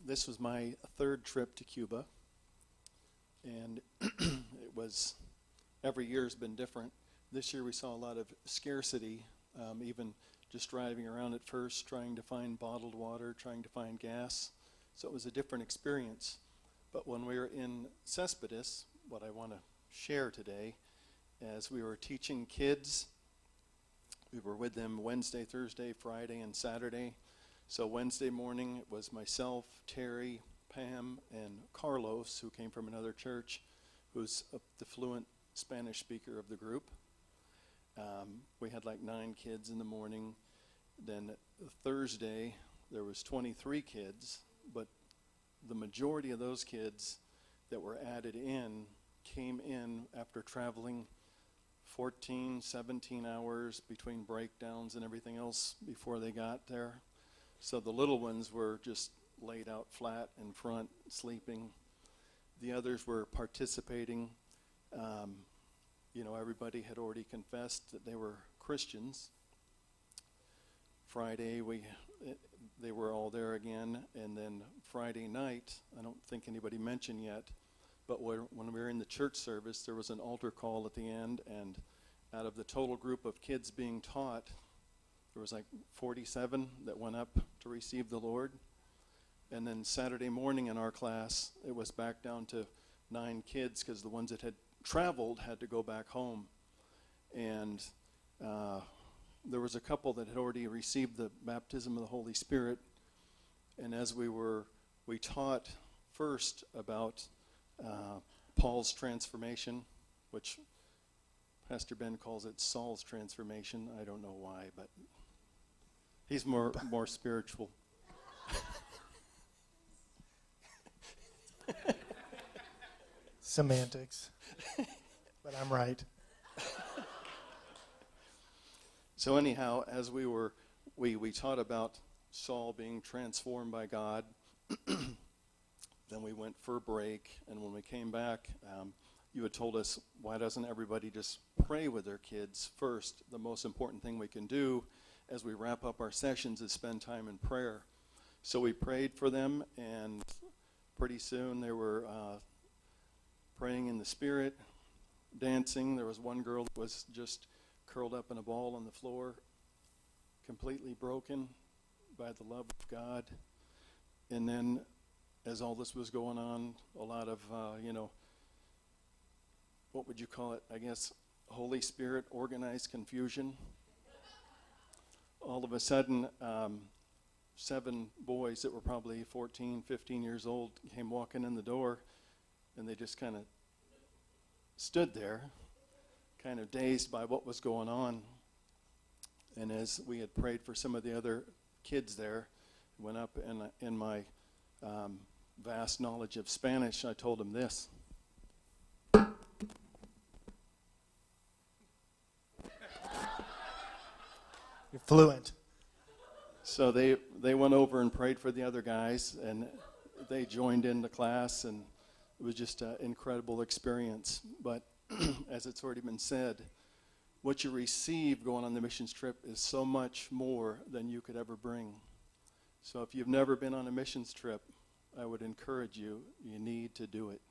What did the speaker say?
This was my third trip to Cuba, and it was, every year has been different. This year we saw a lot of scarcity, even just driving around at first, trying to find bottled water, trying to find gas. So it was a different experience. But when we were in Cespedes, what I want to share today, as we were teaching kids, we were with them Wednesday, Thursday, Friday, and Saturday. So Wednesday morning it was myself, Terry, Pam, and Carlos, who came from another church, who's the fluent Spanish speaker of the group. We had like 9 kids in the morning. Then Thursday there was 23 kids, but the majority of those kids that were added in came in after traveling 14, 17 hours between breakdowns and everything else before they got there. So the little ones were just laid out flat in front, sleeping. The others were participating. Everybody had already confessed that they were Christians. Friday, they were all there again. And then Friday night, I don't think anybody mentioned yet, but when we were in the church service, there was an altar call at the end, and out of the total group of kids being taught, there was like 47 that went up to receive the Lord. And then Saturday morning in our class, it was back down to 9 kids because the ones that had traveled had to go back home. And there was a couple that had already received the baptism of the Holy Spirit. And as we taught first about Paul's transformation, which Pastor Ben calls it Saul's transformation. I don't know why, but he's more spiritual. Semantics. But I'm right. So anyhow, as we taught about Saul being transformed by God, then we went for a break, and when we came back, you had told us, why doesn't everybody just pray with their kids first? The most important thing we can do as we wrap up our sessions is spend time in prayer. So we prayed for them, and pretty soon they were praying in the Spirit, dancing. There was one girl that was just curled up in a ball on the floor, completely broken by the love of God. And then as all this was going on, a lot of, what would you call it? I guess Holy Spirit organized confusion. All of a sudden, 7 boys that were probably 14, 15 years old came walking in the door, and they just kind of stood there, kind of dazed by what was going on. And as we had prayed for some of the other kids there, went up, and in my vast knowledge of Spanish, I told them this. You're fluent. So they went over and prayed for the other guys, and they joined in the class, and it was just an incredible experience. But as it's already been said, what you receive going on the missions trip is so much more than you could ever bring. So if you've never been on a missions trip, I would encourage you, you need to do it.